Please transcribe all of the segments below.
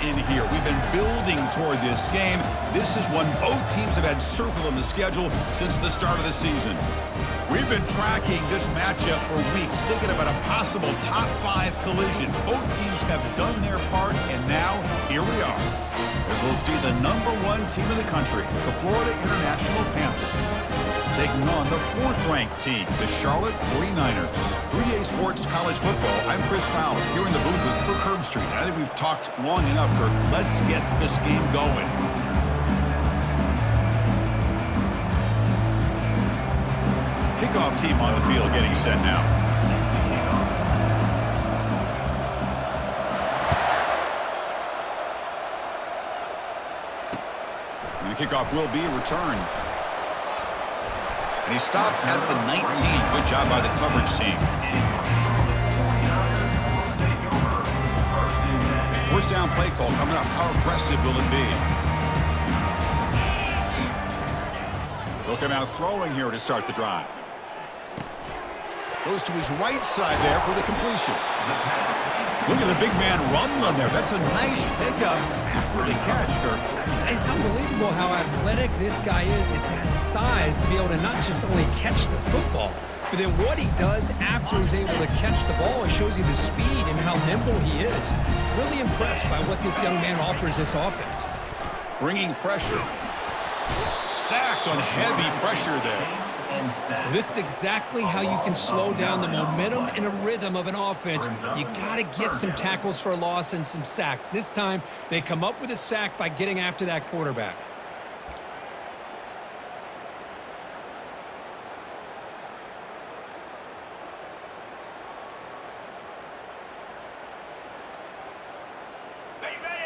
in here. We've been building toward this game. This is one both teams have had circled on the schedule since the start of the season. We've been tracking this matchup for weeks, thinking about a possible top 5 collision. Both teams have done their part, and now here we are, as we'll see the #1 team in the country, the Florida International Panthers, taking on the 4th-ranked team, the Charlotte 49ers. 3A Sports College Football, I'm Chris Fowler, here in the booth with Kirk Herbstreit. I think we've talked long enough, Kirk. Let's get this game going. Kickoff team on the field getting set now. And the kickoff will be a return. And he stopped at the 19. Good job by the coverage team. First down play call coming up. How aggressive will it be? They'll come out throwing here to start the drive. Goes to his right side there for the completion. Look at the big man rumbling there. That's a nice pickup after the catch, Kirk. It's unbelievable how athletic this guy is at that size to be able to not just only catch the football, but then what he does after he's able to catch the ball. It shows you the speed and how nimble he is. Really impressed by what this young man offers this offense. Bringing pressure. Sacked on heavy pressure there. This is exactly how you can slow down the momentum and a rhythm of an offense. You got to get some tackles for a loss and some sacks. This time, they come up with a sack by getting after that quarterback.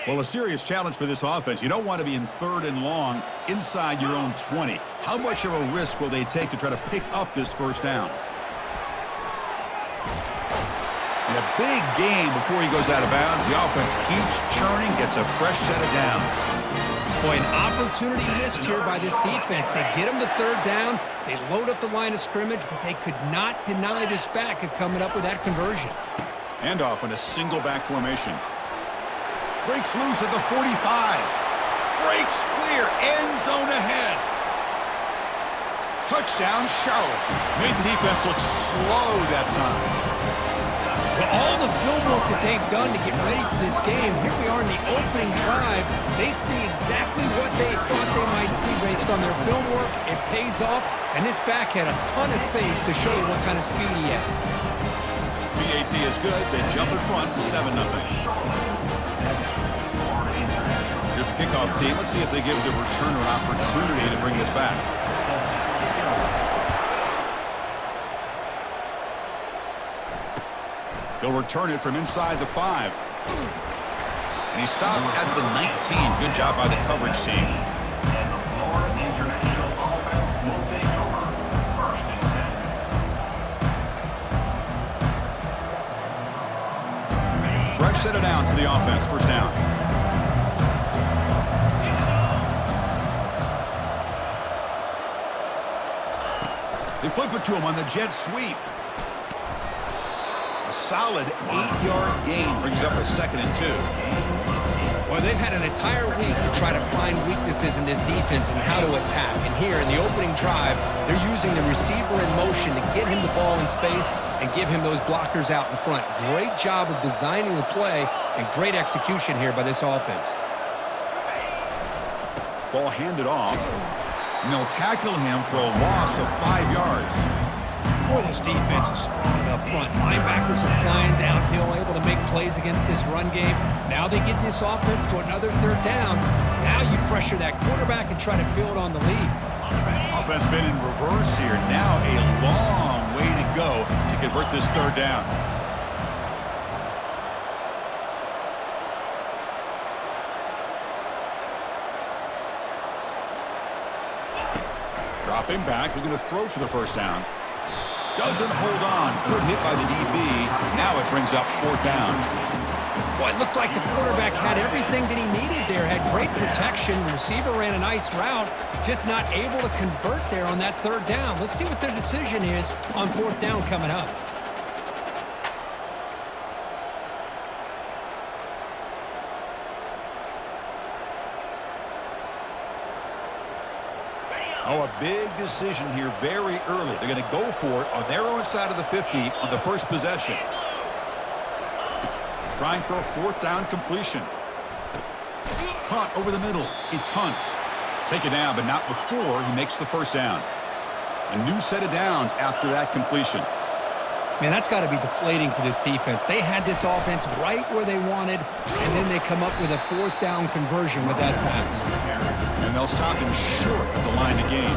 Well, a serious challenge for this offense. You don't want to be in 3rd and long inside your own 20. How much of a risk will they take to try to pick up this first down? In a big game before he goes out of bounds, the offense keeps churning, gets a fresh set of downs. Boy, an opportunity missed here by this defense. They get him to 3rd down. They load up the line of scrimmage, but they could not deny this back of coming up with that conversion. And off in a single back formation. Breaks loose at the 45. Breaks clear. End zone ahead. Touchdown, Charlotte. Made the defense look slow that time. But all the film work that they've done to get ready for this game, here we are in the opening drive. They see exactly what they thought they might see based on their film work. It pays off, and this back had a ton of space to show you what kind of speed he has. BAT is good. They jump in front, 7-0. Here's the kickoff team. Let's see if they give the returner an opportunity to bring this back. He'll return it from inside the 5. And he stopped at the 19. Good job by the coverage team. Fresh set of downs for the offense. First down. They flip it to him on the jet sweep. A solid 8-yard gain brings up a 2nd and 2. Well, they've had an entire week to try to find weaknesses in this defense and how to attack. And here in the opening drive, they're using the receiver in motion to get him the ball in space and give him those blockers out in front. Great job of designing the play and great execution here by this offense. Ball handed off. And they'll tackle him for a loss of 5 yards. Boy, this defense is strong up front. Linebackers are flying downhill, able to make plays against this run game. Now they get this offense to another 3rd down. Now you pressure that quarterback and try to build on the lead. Offense been in reverse here. Now a long way to go to convert this 3rd down. Dropping back, looking to throw for the first down. Doesn't hold on. Good hit by the DB. Now it brings up 4th down. Well, it looked like the quarterback had everything that he needed there. Had great protection. The receiver ran a nice route. Just not able to convert there on that 3rd down. Let's see what their decision is on 4th down coming up. Oh, a big decision here very early. They're going to go for it on their own side of the 50 on the first possession. Trying for a fourth down completion. Caught over the middle. It's Hunt. Take it down, but not before he makes the first down. A new set of downs after that completion. Man, that's got to be deflating for this defense. They had this offense right where they wanted, and then they come up with a fourth down conversion with that pass. And they'll stop him short of the line to gain.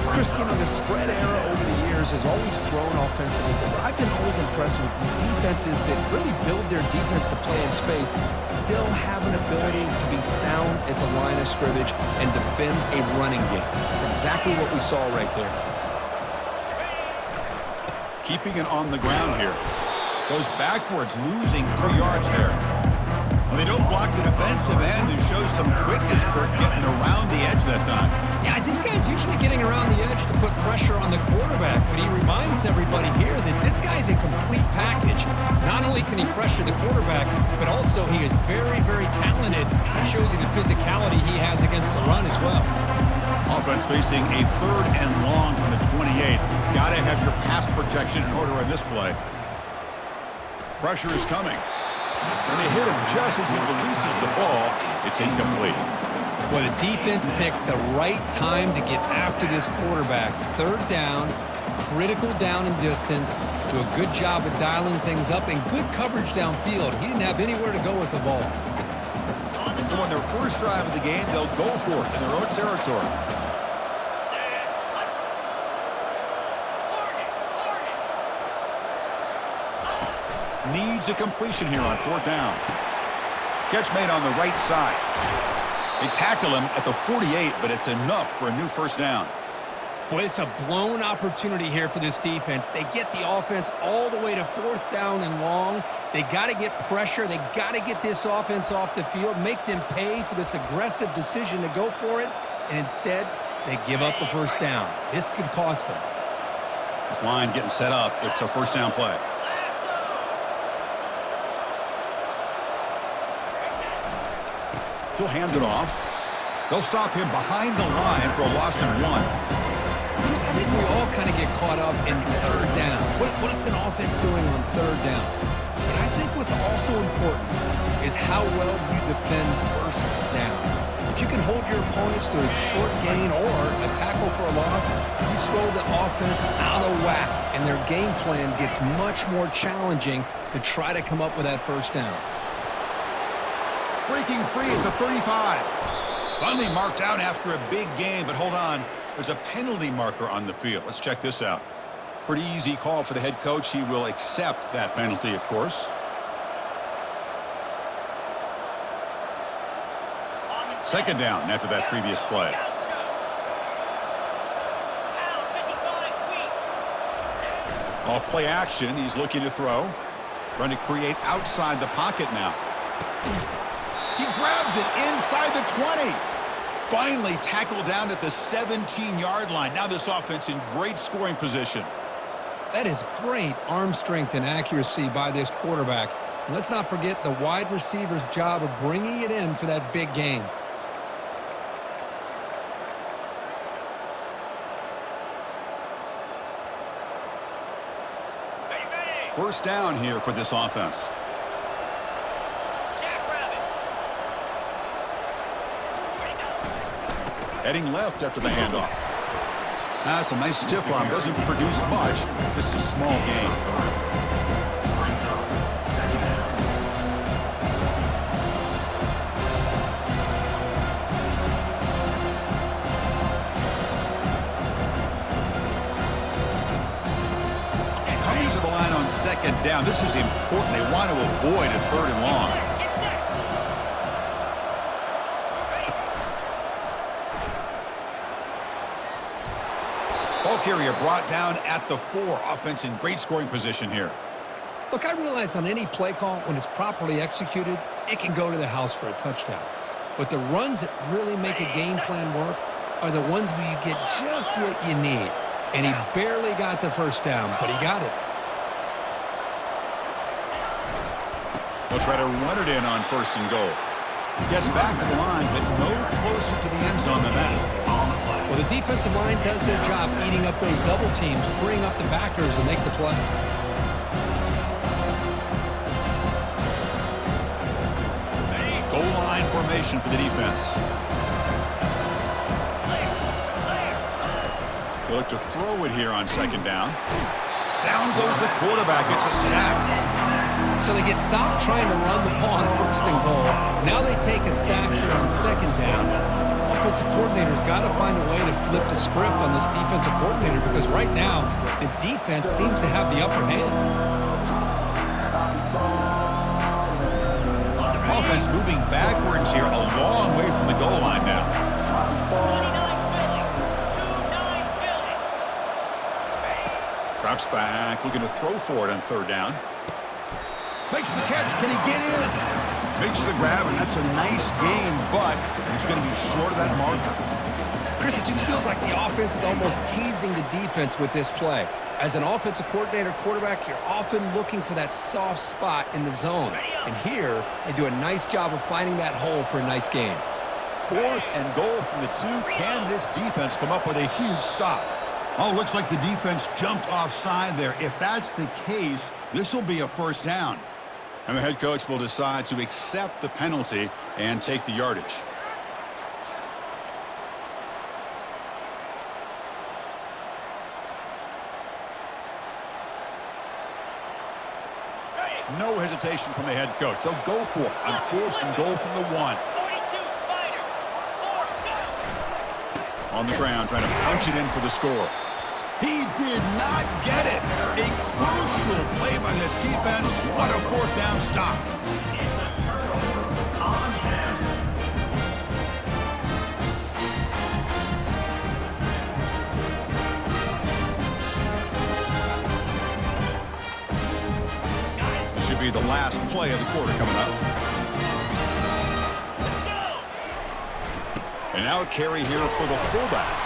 Chris, you know, the spread era over the years has always grown offensively, but I've been always impressed with defenses that really build their defense to play in space, still have an ability to be sound at the line of scrimmage and defend a running game. That's exactly what we saw right there. Keeping it on the ground here. Goes backwards, losing 3 yards there. Well, they don't block the defensive end and show some quickness, Kirk, getting around the edge that time. Yeah, this guy's usually getting around the edge to put pressure on the quarterback, but he reminds everybody here that this guy's a complete package. Not only can he pressure the quarterback, but also he is very, very talented and shows you the physicality he has against the run as well. Offense facing a 3rd and long from the 28. Got to have your pass protection in order in this play. Pressure is coming. And they hit him just as he releases the ball. It's incomplete. Well, the defense picks the right time to get after this quarterback. 3rd down, critical down and distance. Do a good job of dialing things up and good coverage downfield. He didn't have anywhere to go with the ball. So on their first drive of the game, they'll go for it in their own territory. Needs a completion here on 4th down. Catch made on the right side. They tackle him at the 48, but it's enough for a new first down. Boy, it's a blown opportunity here for this defense. They get the offense all the way to 4th down and long. They got to get pressure. They got to get this offense off the field, make them pay for this aggressive decision to go for it, and instead, they give up a first down. This could cost them. This line getting set up. It's a first down play. He'll hand it off. They'll stop him behind the line for a loss of 1. Because I think we all kind of get caught up in 3rd down. What's an offense doing on 3rd down? But I think what's also important is how well you defend 1st down. If you can hold your opponents to a short gain or a tackle for a loss, you throw the offense out of whack, and their game plan gets much more challenging to try to come up with that first down. Breaking free at the 35. Finally marked out after a big game, but hold on. There's a penalty marker on the field. Let's check this out. Pretty easy call for the head coach. He will accept that penalty, of course. Second down after that previous play. Off play action. He's looking to throw. Trying to create outside the pocket now. He grabs it inside the 20. Finally tackled down at the 17-yard line. Now this offense in great scoring position. That is great arm strength and accuracy by this quarterback. And let's not forget the wide receiver's job of bringing it in for that big game. First down here for this offense. Heading left after the handoff. That's a nice stiff arm. Doesn't produce much. Just a small gain. Coming to the line on 2nd down. This is important. They want to avoid a 3rd and long. Ball carrier brought down at the 4. Offense in great scoring position here. Look, I realize on any play call, when it's properly executed, it can go to the house for a touchdown. But the runs that really make a game plan work are the ones where you get just what you need. And he barely got the first down, but he got it. They'll try to run it in on 1st and goal. Gets back to the line, but no closer to the end zone than that. Well, the defensive line does their job eating up those double teams, freeing up the backers to make the play. Goal line formation for the defense. They look to throw it here on second down. Down goes the quarterback. It's a sack. So they get stopped trying to run the ball on first and goal. Now they take a sack here on second down. Offensive coordinator's got to find a way to flip the script on this defensive coordinator because right now the defense seems to have the upper hand. Offense moving backwards here, a long way from the goal line now. Drops back, looking to throw for it on third down. Makes the catch. Can he get in? Makes the grab, and that's a nice gain, but it's going to be short of that marker. Chris, it just feels like the offense is almost teasing the defense with this play. As an offensive coordinator, quarterback, you're often looking for that soft spot in the zone. And here, they do a nice job of finding that hole for a nice gain. 4th and goal from the 2. Can this defense come up with a huge stop? Oh, looks like the defense jumped offside there. If that's the case, this will be a first down. And the head coach will decide to accept the penalty and take the yardage. No hesitation from the head coach. They'll go for it on 4th and goal from the 1. On the ground, trying to punch it in for the score. He did not get it. A crucial play by this defense. What a 4th down stop. This should be the last play of the quarter coming up. And now a carry here for the fullback.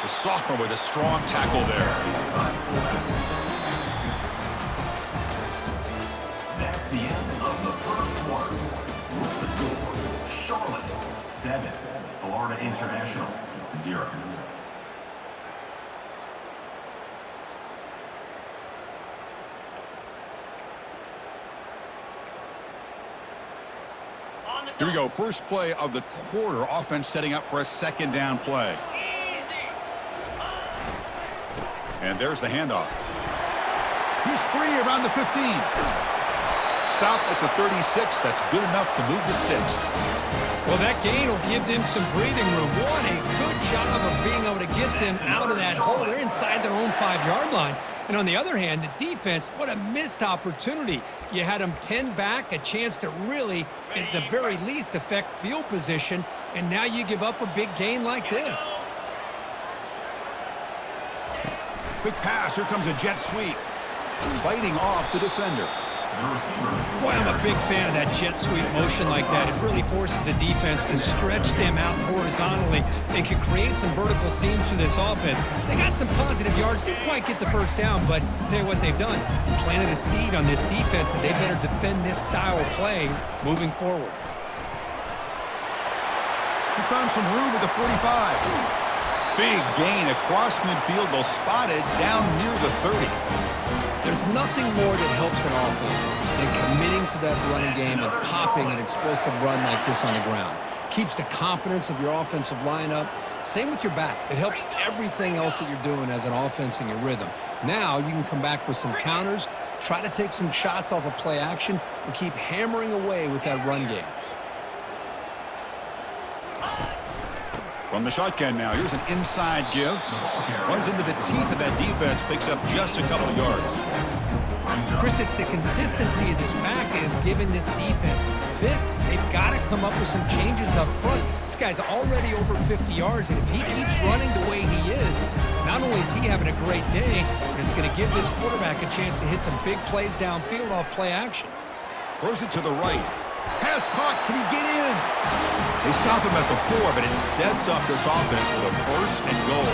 The sophomore with a strong tackle there. That's the end of the first quarter. With the score, Charlotte 7, Florida International 0. Here we go. First play of the quarter. Offense setting up for a second down play. And there's the handoff. He's free around the 15. Stop at the 36. That's good enough to move the sticks. Well, that gain will give them some breathing room. What a good job of being able to get them out of that hole. They're inside their own 5-yard line. And on the other hand, the defense, what a missed opportunity. You had them 10 back, a chance to really, at the very least, affect field position. And now you give up a big gain like this. Quick pass. Here comes a jet sweep. Fighting off the defender. Boy, I'm a big fan of that jet sweep motion like that. It really forces the defense to stretch them out horizontally and can create some vertical seams for this offense. They got some positive yards. Didn't quite get the first down, but I'll tell you what they've done. Planted a seed on this defense, and they better defend this style of play moving forward. He's found some room at the 45. Big gain across midfield. They'll spot it down near the 30. There's nothing more that helps an offense than committing to that running game and popping an explosive run like this on the ground. Keeps the confidence of your offensive lineup. Same with your back. It helps everything else that you're doing as an offense in your rhythm. Now you can come back with some counters, try to take some shots off of play action, and keep hammering away with that run game. From the shotgun now, here's an inside give. Runs into the teeth of that defense, picks up just a couple of yards. Chris, it's the consistency of this back is giving this defense fits. They've got to come up with some changes up front. This guy's already over 50 yards, and if he keeps running the way he is, not only is he having a great day, but it's going to give this quarterback a chance to hit some big plays downfield off play action. Throws it to the right. Pass caught. Can he get in? They stop him at the 4, but it sets up this offense with a 1st and goal.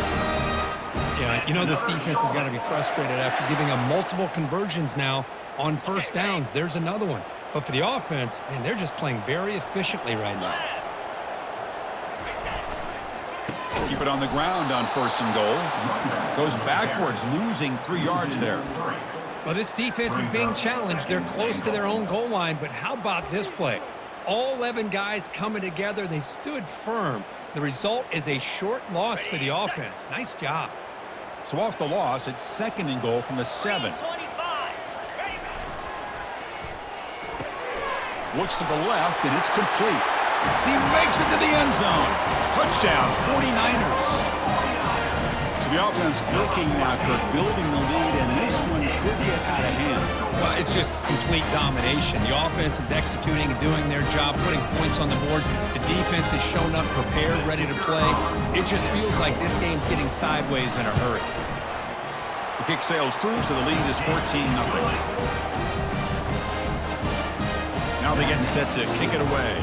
Yeah, you know this defense has got to be frustrated after giving them multiple conversions now on first downs. There's another one. But for the offense, man, they're just playing very efficiently right now. Keep it on the ground on 1st and goal. Goes backwards, losing 3 yards there. Well, this defense is being challenged. They're close to their own goal line, but how about this play? All 11 guys coming together. They stood firm. The result is a short loss for the offense. Nice job. So off the loss, it's 2nd and goal from the 7. Looks to the left, and it's complete. He makes it to the end zone. Touchdown, 49ers. So the offense clicking now, Kirk, building the lead, and this one could get out of hand. Well, it's just complete domination. The offense is executing and doing their job, putting points on the board. The defense has shown up prepared, ready to play. It just feels like this game's getting sideways in a hurry. The kick sails through, so the lead is 14-0. Now they get set to kick it away.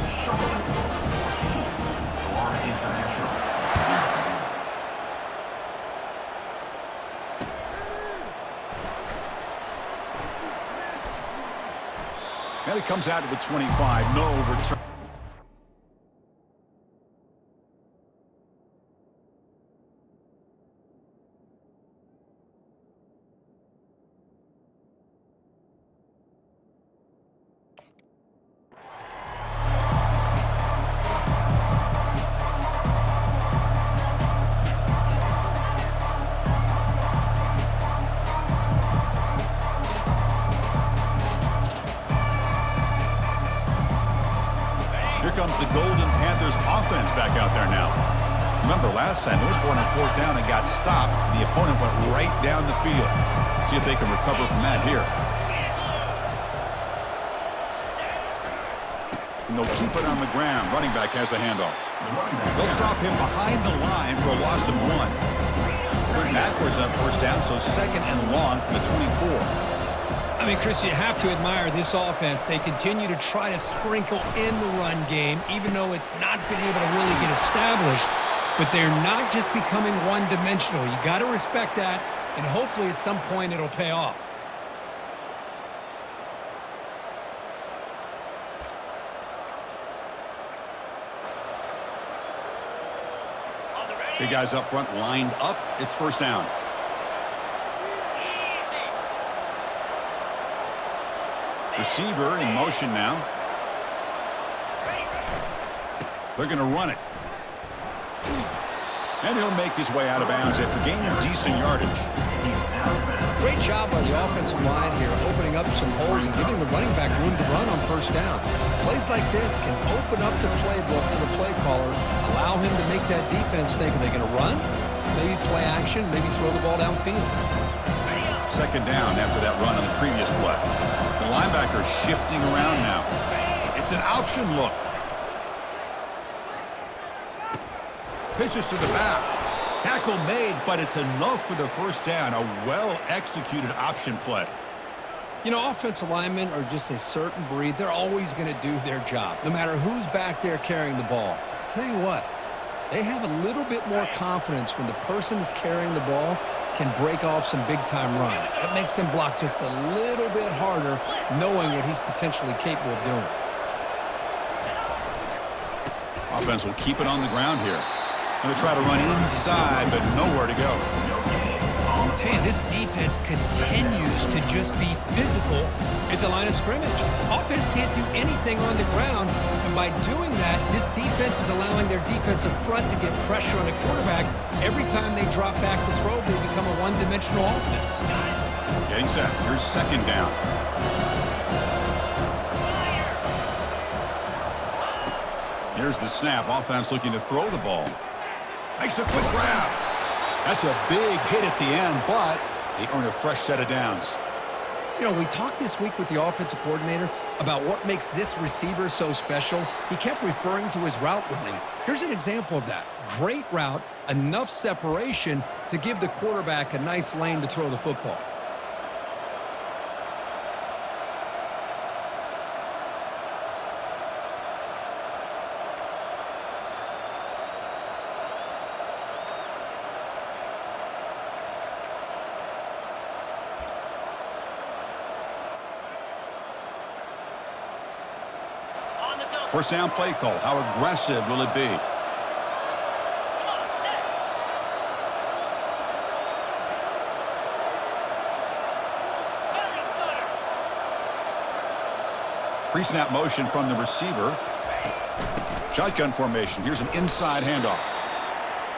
And it comes out to the 25. No return. Here comes the Golden Panthers offense back out there now. Remember, last time they were on 4th down and got stopped. The opponent went right down the field. Let's see if they can recover from that here. And they'll keep it on the ground. Running back has the handoff. They'll stop him behind the line for a loss of 1. Going backwards on 1st down, so 2nd and long from the 24. I mean, Chris, you have to admire this offense. They continue to try to sprinkle in the run game, even though it's not been able to really get established. But they're not just becoming one-dimensional. You got to respect that, and hopefully at some point it'll pay off. Big guys up front lined up. It's 1st down. Receiver in motion now. They're going to run it. And he'll make his way out of bounds after gaining decent yardage. Great job by the offensive line here, opening up some holes and giving the running back room to run on 1st down. Plays like this can open up the playbook for the play caller, allow him to make that defense think, are they going to run? Maybe play action, maybe throw the ball downfield. 2nd down after that run on the previous play. The linebacker shifting around now. It's an option look. Pitches to the back. Tackle made, but it's enough for the 1st down. A well-executed option play. You know, offensive linemen are just a certain breed. They're always going to do their job, no matter who's back there carrying the ball. I'll tell you what, they have a little bit more confidence when the person that's carrying the ball can break off some big-time runs. That makes them block just a little bit harder, knowing what he's potentially capable of doing. Offense will keep it on the ground here. Going to try to run inside, but nowhere to go. I'll tell you, this defense continues to just be physical at the line of scrimmage. Offense can't do anything on the ground, and by doing that, this defense is allowing their defensive front to get pressure on the quarterback. Every time they drop back to throw, they become a one-dimensional offense. Getting set. Here's 2nd down. Here's the snap. Offense looking to throw the ball. Makes a quick grab. That's a big hit at the end, but they earn a fresh set of downs. You know, we talked this week with the offensive coordinator about what makes this receiver so special. He kept referring to his route running. Here's an example of that. Great route, enough separation to give the quarterback a nice lane to throw the football. First down play call. How aggressive will it be? Pre-snap motion from the receiver. Shotgun formation. Here's an inside handoff.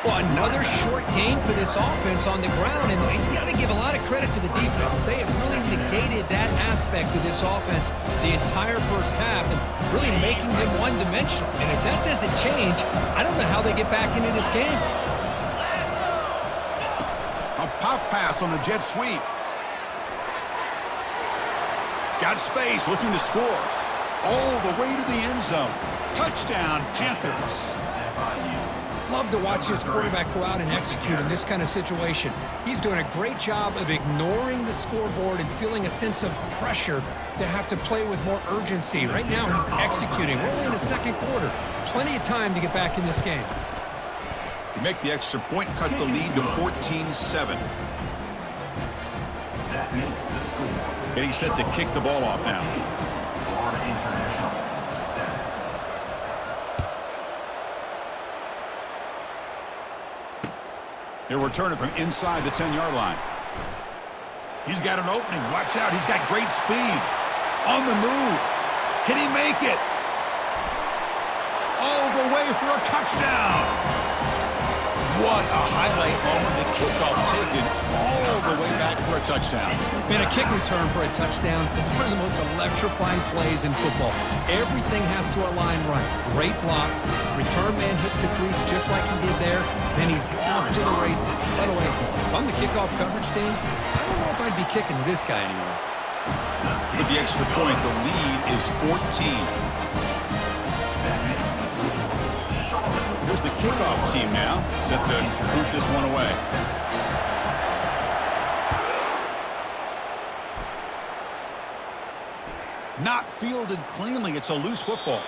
Well, another short gain for this offense on the ground, and you got to give a lot of credit to the defense. They have really negated that aspect of this offense the entire first half and really making them one-dimensional. And if that doesn't change, I don't know how they get back into this game. A pop pass on the jet sweep. Got space, looking to score. All the way to the end zone. Touchdown, Panthers. Love to watch this quarterback go out and execute in this kind of situation. He's doing a great job of ignoring the scoreboard and feeling a sense of pressure to have to play with more urgency. Right now, he's executing. We're only in the second quarter. Plenty of time to get back in this game. You make the extra point, cut the lead to 14-7. That makes the score. Getting set to kick the ball off now. Florida International, 7. He'll return it from inside the 10-yard line. He's got an opening. Watch out. He's got great speed. On the move. Can he make it? All the way for a touchdown. What a highlight moment. The kickoff taken all the way back for a touchdown. Man, a kick return for a touchdown is one of the most electrifying plays in football. Everything has to align right. Great blocks. Return man hits the crease just like he did there. Then he's off to the races. By the way, if I'm the kickoff coverage team, I don't know if I'd be kicking to this guy anymore. With the extra point, the lead is 14. Here's the kickoff team now, set to boot this one away. Not fielded cleanly. It's a loose football.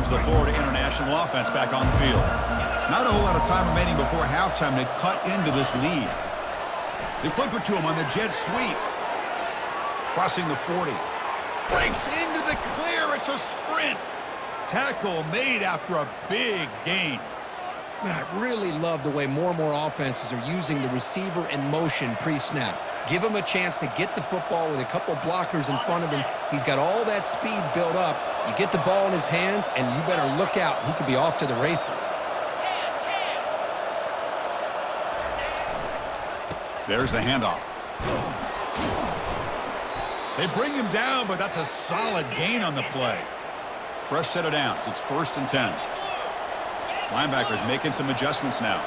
The Florida International offense back on the field. Not a whole lot of time remaining before halftime to cut into this lead. They flip it to him on the jet sweep. Crossing the 40. Breaks into the clear. It's a sprint. Tackle made after a big gain. Man, I really love the way more and more offenses are using the receiver in motion pre-snap. Give him a chance to get the football with a couple blockers in front of him. He's got all that speed built up. You get the ball in his hands, and you better look out. He could be off to the races. There's the handoff. They bring him down, but that's a solid gain on the play. Fresh set of downs. It's 1st and 10. Linebackers making some adjustments now.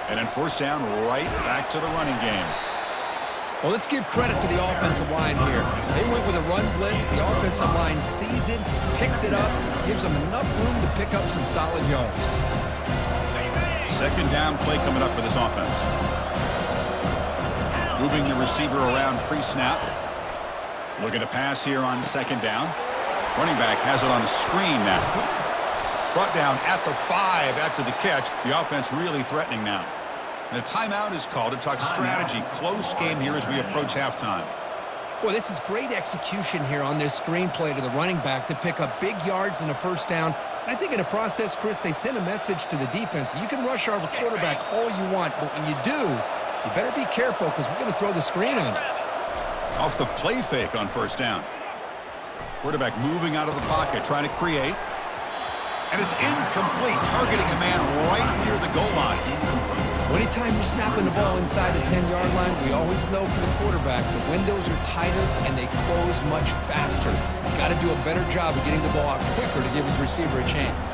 And then 1st down, right back to the running game. Well, let's give credit to the offensive line here. They went with a run blitz. The offensive line sees it, picks it up, gives them enough room to pick up some solid yards. 2nd down play coming up for this offense. Moving the receiver around pre-snap. Looking to pass here on 2nd down. Running back has it on a screen now. Brought down at the 5 after the catch. The offense really threatening now. And a timeout is called to talk strategy. Close game here as we approach halftime. Boy, this is great execution here on this screenplay to the running back to pick up big yards in a 1st down. I think in the process, Chris, they sent a message to the defense. You can rush our quarterback all you want, but when you do, you better be careful because we're going to throw the screen on you. Off the play fake on 1st down. Quarterback moving out of the pocket, trying to create. And it's incomplete, targeting a man right near the goal line. Anytime you're snapping the ball inside the 10-yard line, we always know for the quarterback the windows are tighter and they close much faster. He's got to do a better job of getting the ball out quicker to give his receiver a chance.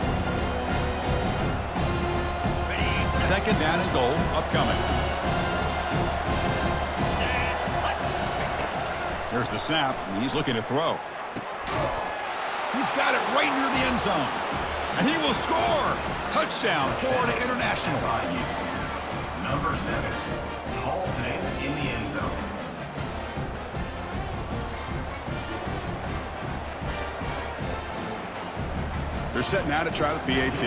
2nd down and goal upcoming. There's the snap, and he's looking to throw. He's got it right near the end zone. And he will score. Touchdown, Florida International. Number 7, Hall today in the end zone. They're set now to try the PAT.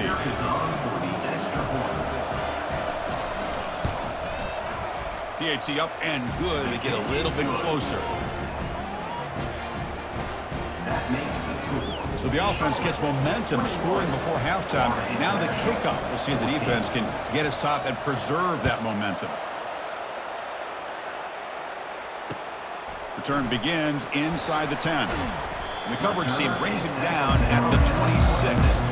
PAT up and good. They get a little bit closer. That makes the score. So the offense gets momentum scoring before halftime. Now the kickoff. We'll see if the defense can get his top and preserve that momentum. Return begins inside the 10. And the coverage team brings him down at the 26.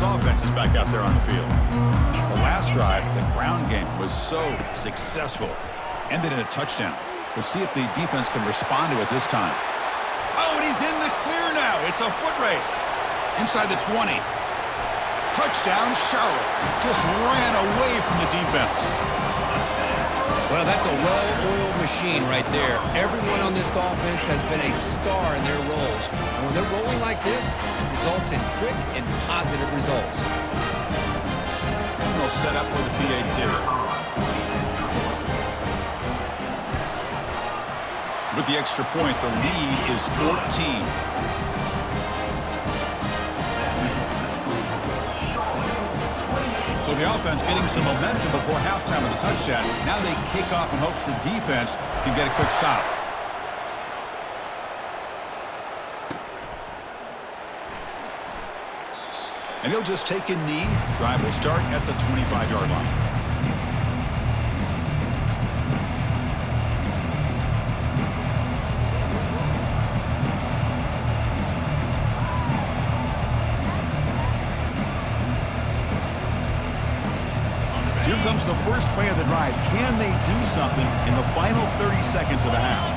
Offense is back out there on the field. The last drive, the ground game was so successful. Ended in a touchdown. We'll see if the defense can respond to it this time. Oh, and he's in the clear now. It's a foot race. Inside the 20. Touchdown, Charlotte. Just ran away from the defense. Well, that's a well-oiled machine right there. Everyone on this offense has been a star in their roles. And when they're rolling like this, it results in quick and positive results. And they'll set up for the PAT. With the extra point, the lead is 14. So the offense getting some momentum before halftime with a touchdown. Now they kick off in hopes the defense can get a quick stop. And he'll just take a knee. Drive will start at the 25-yard line. Here comes the first play of the drive. Can they do something in the final 30 seconds of the half?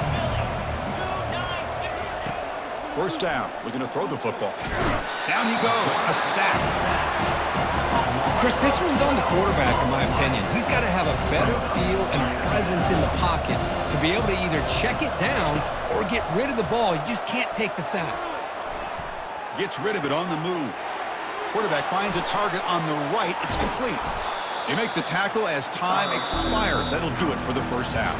First down. Looking to throw the football. Down he goes. A sack. Chris, this one's on the quarterback, in my opinion. He's got to have a better feel and presence in the pocket to be able to either check it down or get rid of the ball. You just can't take the sack. Gets rid of it on the move. Quarterback finds a target on the right. It's complete. They make the tackle as time expires. That'll do it for the first half.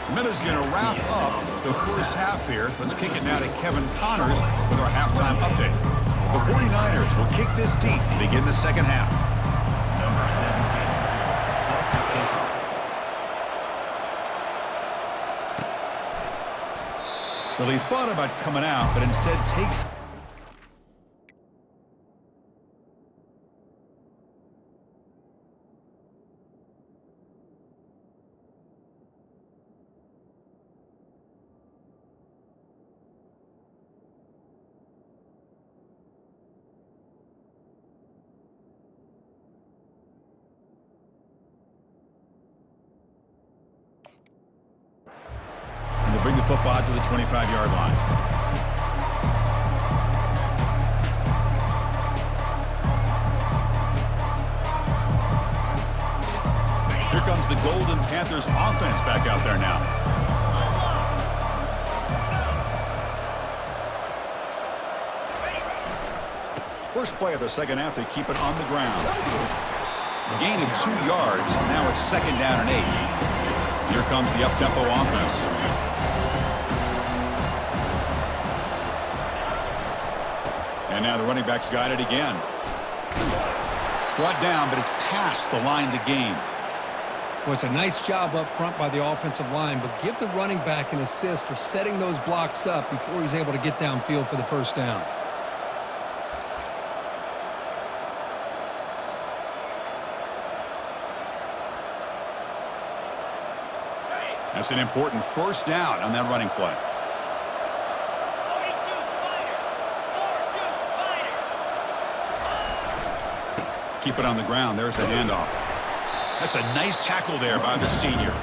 The Minutes going to wrap up the first half here. Let's kick it now to Kevin Connors with our halftime update. The 49ers will kick this deep to begin the second half. Number 17, Well, he thought about coming out, but instead takes... Bring the football to the 25-yard line. Here comes the Golden Panthers offense back out there now. First play of the second half, they keep it on the ground. A gain of 2 yards. Now it's second down and 8. Here comes the up-tempo offense. And now the running back's got it again. Brought down, but it's past the line to gain. Well, it's a nice job up front by the offensive line, but give the running back an assist for setting those blocks up before he's able to get downfield for the first down. That's an important first down on that running play. Keep it on the ground. There's the handoff. That's a nice tackle there by the senior.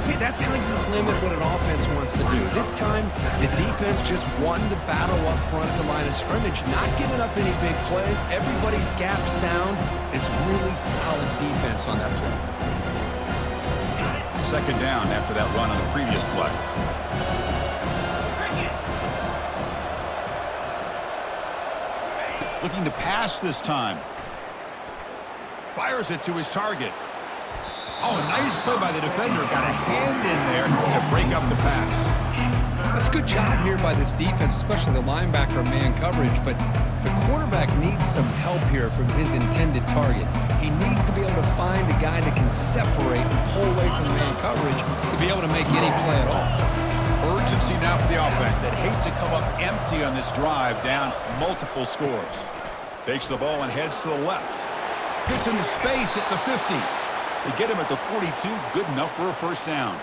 See, that's how you limit what an offense wants to do. This time, the defense just won the battle up front at the line of scrimmage, not giving up any big plays. Everybody's gap sound. It's really solid defense on that play. Second down after that run on the previous play. Looking to pass this time. Fires it to his target. Oh, nice play by the defender. Got a hand in there to break up the pass. That's a good job here by this defense, especially the linebacker man coverage, but the quarterback needs some help here from his intended target. He needs to be able to find a guy that can separate and pull away from man coverage to be able to make any play at all. Urgency now for the offense that hates to come up empty on this drive, down multiple scores. Takes the ball and heads to the left. Gets into space at the 50. They get him at the 42, good enough for a first down.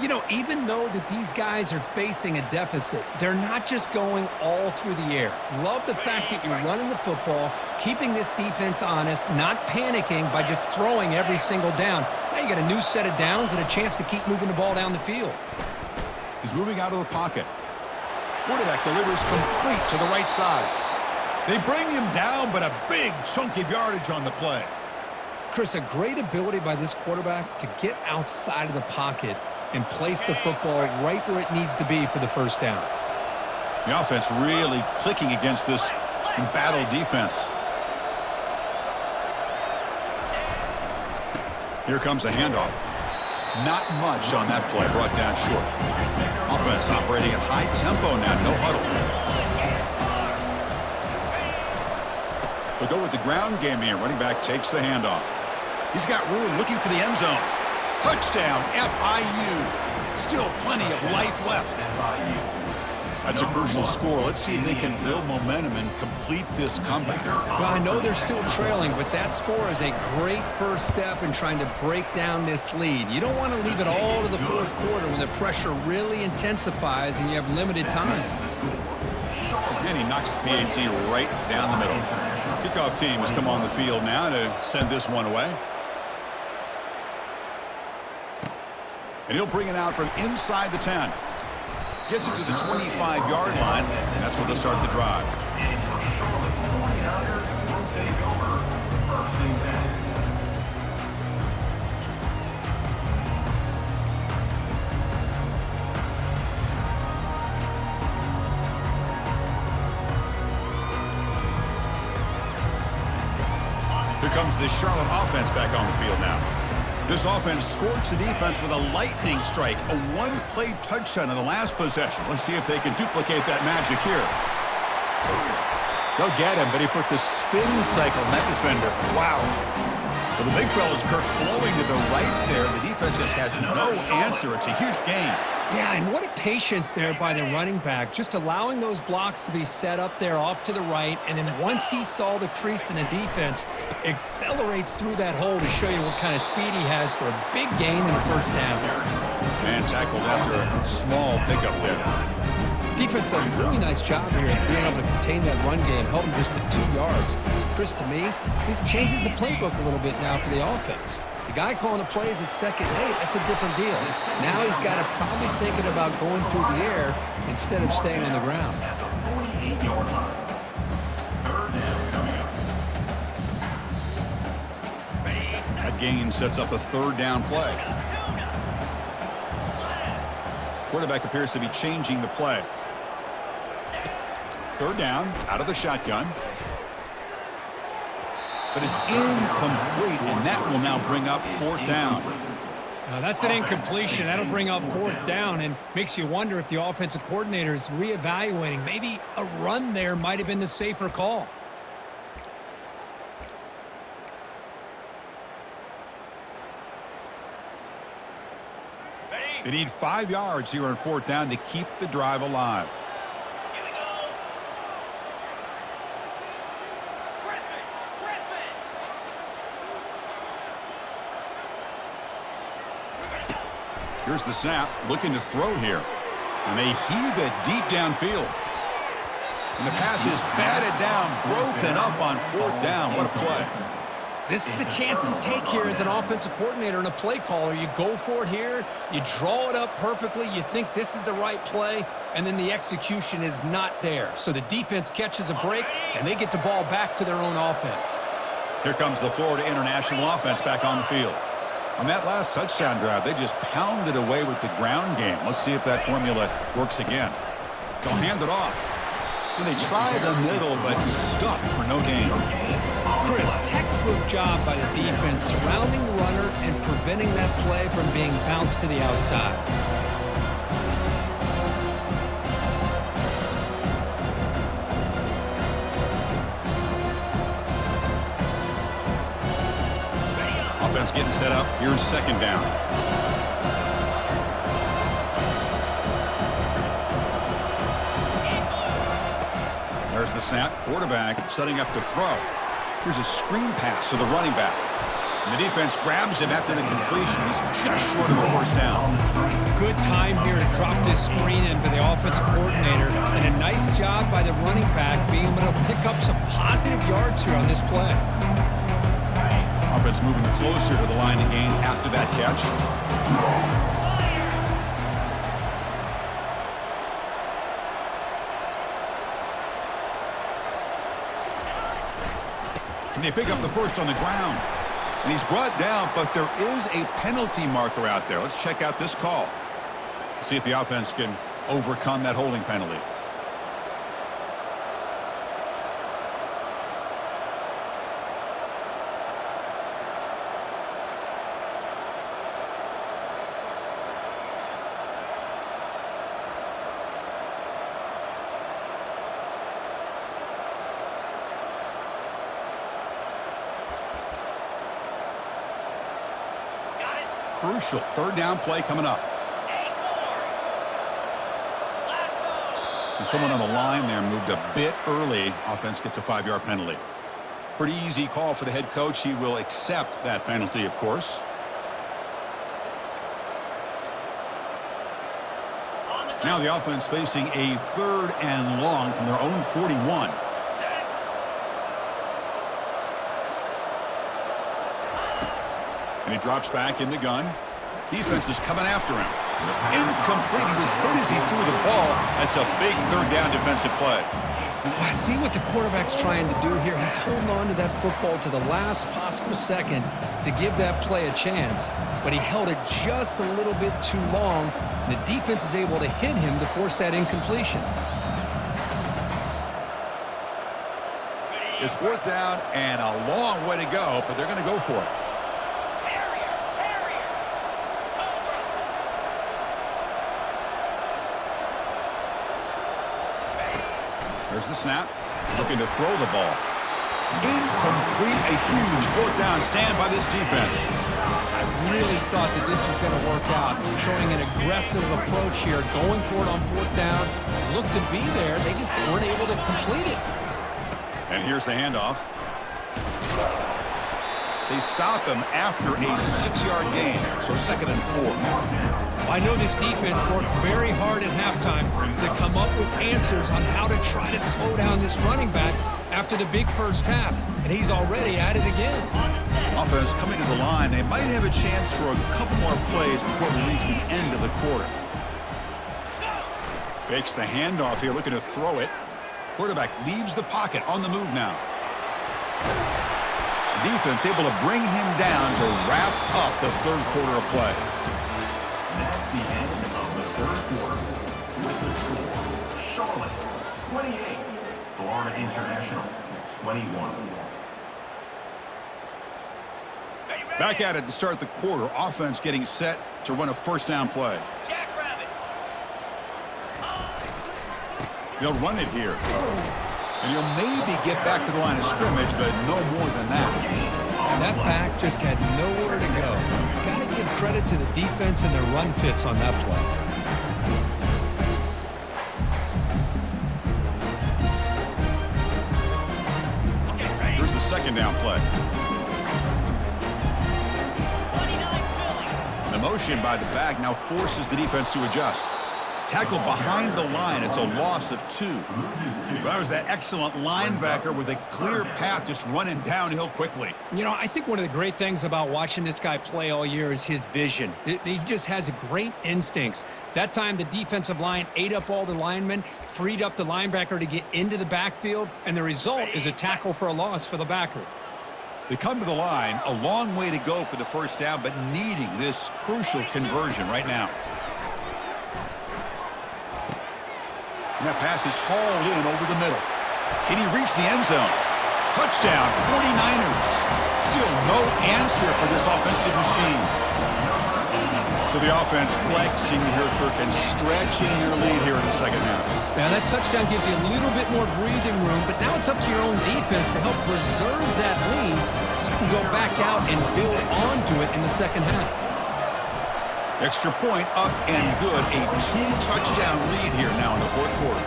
You know, even though that these guys are facing a deficit, they're not just going all through the air. Love the fact that you're running the football, keeping this defense honest, not panicking by just throwing every single down. Now you got a new set of downs and a chance to keep moving the ball down the field. He's moving out of the pocket. Quarterback delivers complete to the right side. They bring him down, but a big chunk of yardage on the play. Chris, a great ability by this quarterback to get outside of the pocket and place the football right where it needs to be for the first down. The offense really clicking against this embattled defense. Here comes a handoff. Not much on that play, brought down short. Offense operating at high tempo now, no huddle. They'll go with the ground game here. Running back takes the handoff. He's got room, looking for the end zone. Touchdown, FIU. Still plenty of life left. That's a crucial score. Let's see if they can build momentum and complete this comeback. Well, I know they're still trailing, but that score is a great first step in trying to break down this lead. You don't want to leave it all to the fourth quarter when the pressure really intensifies and you have limited time. And he knocks the PAT right down the middle. Kickoff team has come on the field now to send this one away. And he'll bring it out from inside the 10. Gets it to the 25-yard line. And that's where they'll start the drive. Here comes the Charlotte offense back on the field now. This offense scorched the defense with a lightning strike, a one-play touchdown in the last possession. Let's see if they can duplicate that magic here. They'll get him, but he put the spin cycle on that defender. Wow. Well, the big fella's Kirk flowing to the right there. The defense just has no answer. It's a huge gain. Yeah, and what a patience there by the running back, just allowing those blocks to be set up there off to the right, and then once he saw the crease in the defense, accelerates through that hole to show you what kind of speed he has for a big gain in the first down. And tackled after a small pickup there. Defense does a really nice job here of being able to contain that run game, held him just to 2 yards. Chris, to me, this changes the playbook a little bit now for the offense. The guy calling the plays at second and 8, that's a different deal. Now he's got to probably thinking about going through the air instead of staying on the ground. That gain sets up a third down play. Quarterback appears to be changing the play. Third down, out of the shotgun. But it's incomplete, and that will now bring up fourth down. Now that's an incompletion. That'll bring up fourth down and makes you wonder if the offensive coordinator is reevaluating. Maybe a run there might have been the safer call. They need 5 yards here on fourth down to keep the drive alive. Here's the snap, looking to throw here. And they heave it deep downfield. And the pass is batted down, broken up on fourth down. What a play. This is the chance you take here as an offensive coordinator and a play caller. You go for it here, you draw it up perfectly, you think this is the right play, and then the execution is not there. So the defense catches a break, and they get the ball back to their own offense. Here comes the Florida International offense back on the field. On that last touchdown drive, they just pounded away with the ground game. Let's see if that formula works again. They'll hand it off. And they try the middle, but stuck for no gain. Chris, textbook job by the defense surrounding the runner and preventing that play from being bounced to the outside. Offense getting set up. Here's second down. There's the snap. Quarterback setting up to throw. Here's a screen pass to the running back. And the defense grabs him after the completion. He's just short of a first down. Good time here to drop this screen in by the offensive coordinator. And a nice job by the running back being able to pick up some positive yards here on this play. Offense moving closer to the line to gain after that catch. Can they pick up the first on the ground? And he's brought down, but there is a penalty marker out there. Let's check out this call. See if the offense can overcome that holding penalty. Crucial third down play coming up. And someone on the line there moved a bit early. Offense gets a 5-yard penalty. Pretty easy call for the head coach. He will accept that penalty, of course. Now the offense facing a 3rd and long from their own 41. And he drops back in the gun. Defense is coming after him. Incomplete. He was hit as he threw the ball. That's a big 3rd down defensive play. Well, I see what the quarterback's trying to do here. He's holding on to that football to the last possible second to give that play a chance. But he held it just a little bit too long. And the defense is able to hit him to force that incompletion. It's 4th down and a long way to go, but they're going to go for it. There's the snap. Looking to throw the ball. Incomplete. A huge 4th down stand by this defense. I really thought that this was going to work out. Showing an aggressive approach here. Going for it on 4th down. Looked to be there. They just weren't able to complete it. And here's the handoff. They stop him after a 6-yard gain. So 2nd and 4. I know this defense worked very hard at halftime to come up with answers on how to try to slow down this running back after the big first half, and he's already at it again. Offense coming to the line. They might have a chance for a couple more plays before we reach the end of the quarter. Fakes the handoff here, looking to throw it. Quarterback leaves the pocket on the move now. Defense able to bring him down to wrap up the 3rd quarter of play. That's the end of the 3rd quarter. With the score, Charlotte 28, Florida International 21. Back at it to start the quarter. Offense getting set to run a 1st down play. They'll run it here. And he'll maybe get back to the line of scrimmage, but no more than that. That back just had nowhere to go. Got to give credit to the defense and their run fits on that play. Here's the 2nd down play. The motion by the back now forces the defense to adjust. Tackle behind the line. It's a loss of 2. That was that excellent linebacker with a clear path just running downhill quickly. You know, I think one of the great things about watching this guy play all year is his vision. He just has great instincts. That time, the defensive line ate up all the linemen, freed up the linebacker to get into the backfield, and the result is a tackle for a loss for the backer. They come to the line, a long way to go for the 1st down, but needing this crucial conversion right now. And that pass is hauled in over the middle. Can he reach the end zone? Touchdown, 49ers. Still no answer for this offensive machine. So the offense flexing here, Kirk, and stretching their lead here in the second half. Now that touchdown gives you a little bit more breathing room, but now it's up to your own defense to help preserve that lead so you can go back out and build onto it in the second half. Extra point up and good. A 2-touchdown lead here now in the fourth quarter.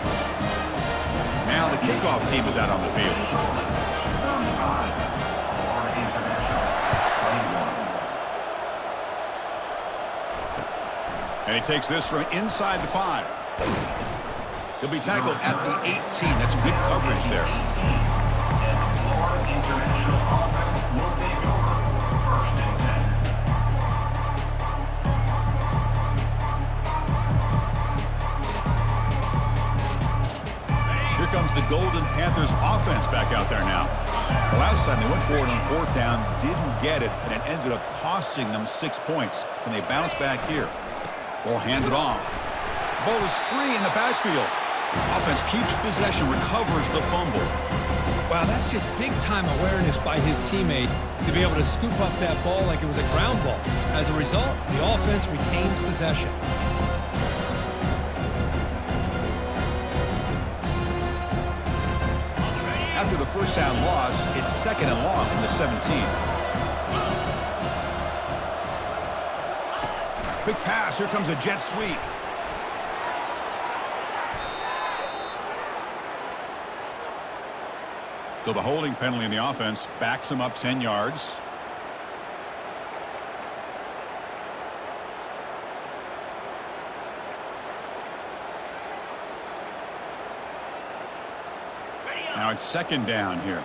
Now the kickoff team is out on the field. And he takes this from inside the 5. He'll be tackled at the 18. That's good coverage there. And the Florida International offense will take over 1st and 10. Here comes the Golden Panthers offense back out there now. The last time they went forward on 4th down, didn't get it, and it ended up costing them 6 points. And they bounce back here. Ball handed off. Ball is free in the backfield. Offense keeps possession, recovers the fumble. Wow, that's just big-time awareness by his teammate to be able to scoop up that ball like it was a ground ball. As a result, the offense retains possession. After the first down loss, it's 2nd and long from the 17. Big pass. Here comes a jet sweep. So the holding penalty in the offense backs him up 10 yards. Now it's 2nd down here.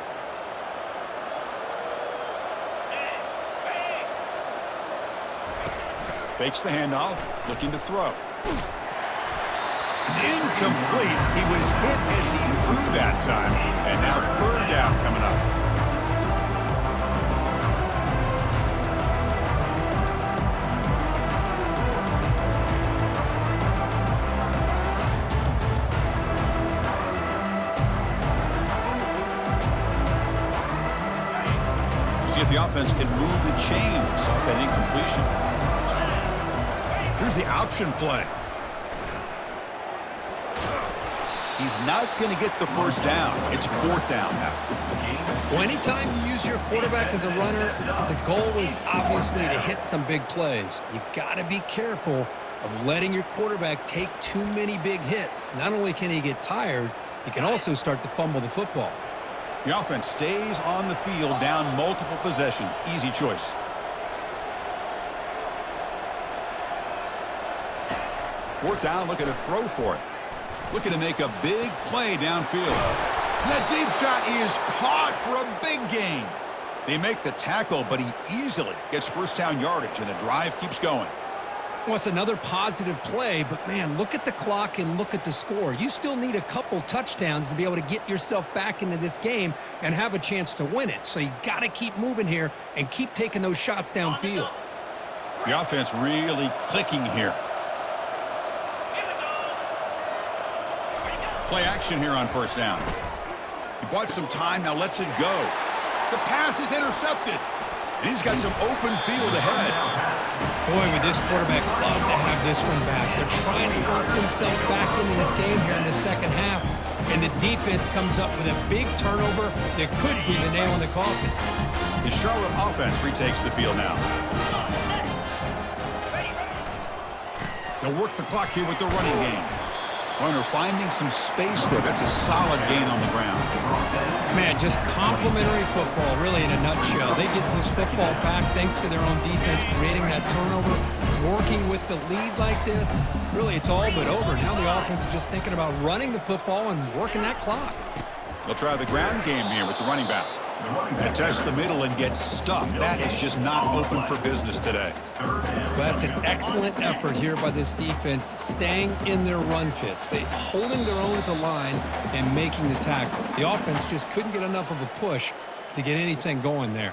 Fakes the handoff, looking to throw. It's incomplete. He was hit as he threw that time. And now 3rd down coming up. See if the offense can move the chains off that incompletion. Here's the option play. He's not going to get the first down. It's 4th down now. Well, anytime you use your quarterback as a runner, the goal is obviously to hit some big plays. You got to be careful of letting your quarterback take too many big hits. Not only can he get tired, he can also start to fumble the football. The offense stays on the field down multiple possessions. Easy choice. Fourth down, looking to throw for it. Looking to make a big play downfield. That deep shot is caught for a big gain. They make the tackle, but he easily gets first down yardage, and the drive keeps going. Well, it's another positive play, but, man, look at the clock and look at the score. You still need a couple touchdowns to be able to get yourself back into this game and have a chance to win it. So you got to keep moving here and keep taking those shots downfield. The offense really clicking here. Play action here on first down. He bought some time, now lets it go. The pass is intercepted. And he's got some open field ahead. Boy, would this quarterback love to have this one back. They're trying to work themselves back into this game here in the second half. And the defense comes up with a big turnover that could be the nail in the coffin. The Charlotte offense retakes the field now. They'll work the clock here with the running game. Runner finding some space there. That's a solid gain on the ground. Man, just complimentary football, really, in a nutshell. They get this football back thanks to their own defense, creating that turnover, working with the lead like this. Really, it's all but over. Now the offense is just thinking about running the football and working that clock. They'll try the ground game here with the running back. And test the middle and get stuffed. That is just not open for business today. That's an excellent effort here by this defense, staying in their run fits. They holding their own at the line and making the tackle. The offense just couldn't get enough of a push to get anything going there.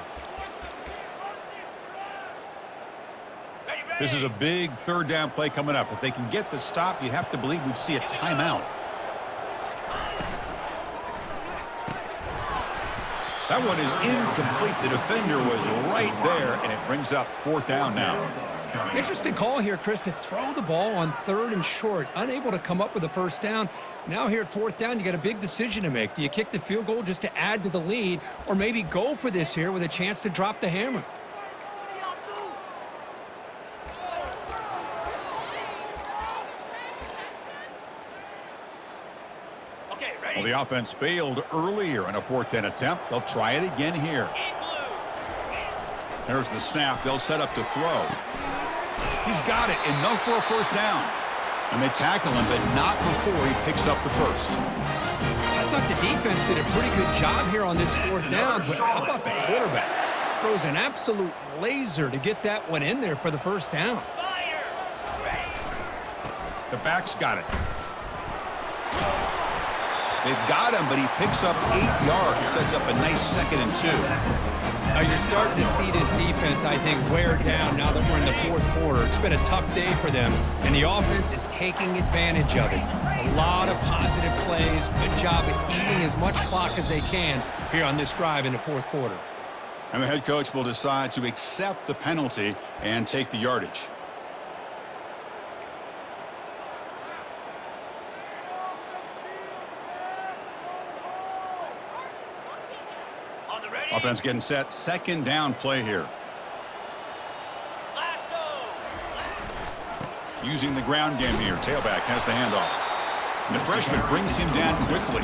This is a big third down play coming up. If they can get the stop, you have to believe we'd see a timeout. That one is incomplete. The defender was right there, and it brings up 4th down now. Interesting call here, Chris, to throw the ball on 3rd and short. Unable to come up with a 1st down. Now here at 4th down, you got a big decision to make. Do you kick the field goal just to add to the lead, or maybe go for this here with a chance to drop the hammer? Well, the offense failed earlier in a 4th down attempt. They'll try it again here. There's the snap. They'll set up to throw. He's got it. Enough for a 1st down. And they tackle him, but not before he picks up the 1st. I thought the defense did a pretty good job here on this 4th down, but how about the quarterback? Throws an absolute laser to get that one in there for the 1st down. The back's got it. They've got him, but he picks up 8 yards. Sets up a nice 2nd and 2. Now you're starting to see this defense, I think, wear down now that we're in the 4th quarter. It's been a tough day for them, and the offense is taking advantage of it. A lot of positive plays. Good job at eating as much clock as they can here on this drive in the 4th quarter. And the head coach will decide to accept the penalty and take the yardage. Offense getting set. 2nd down play here. Using the ground game here. Tailback has the handoff. And the freshman brings him down quickly.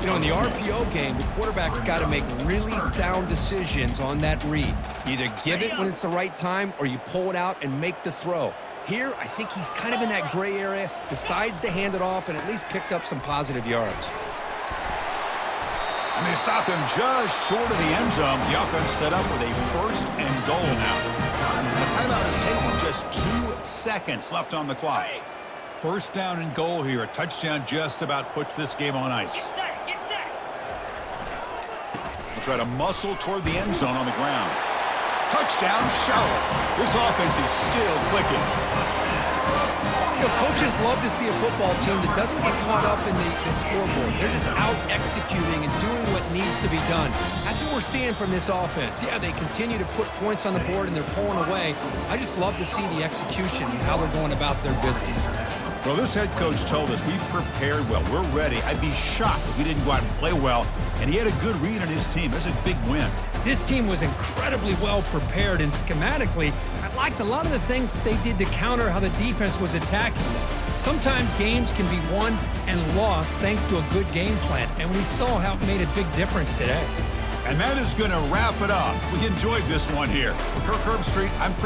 You know, in the RPO game, the quarterback's got to make really sound decisions on that read. Either give it when it's the right time or you pull it out and make the throw. Here, I think he's kind of in that gray area, decides to hand it off and at least picked up some positive yards. And they stop him just short of the end zone. The offense set up with a 1st and goal now. The timeout is taken, just 2 seconds left on the clock. 1st down and goal here. A touchdown just about puts this game on ice. We'll try to muscle toward the end zone on the ground. Touchdown, Charlotte. This offense is still clicking. You know, coaches love to see a football team that doesn't get caught up in the scoreboard. They're just out executing and doing what needs to be done. That's what we're seeing from this offense. Yeah, they continue to put points on the board and they're pulling away. I just love to see the execution and how they're going about their business. Well, this head coach told us we prepared well. We're ready. I'd be shocked if we didn't go out and play well. And he had a good read on his team. That's a big win. This team was incredibly well prepared, and schematically, I liked a lot of the things that they did to counter how the defense was attacking them. Sometimes games can be won and lost thanks to a good game plan, and we saw how it made a big difference today. And that is going to wrap it up. We enjoyed this one here. For Kirk Herbstreit, I'm Chris.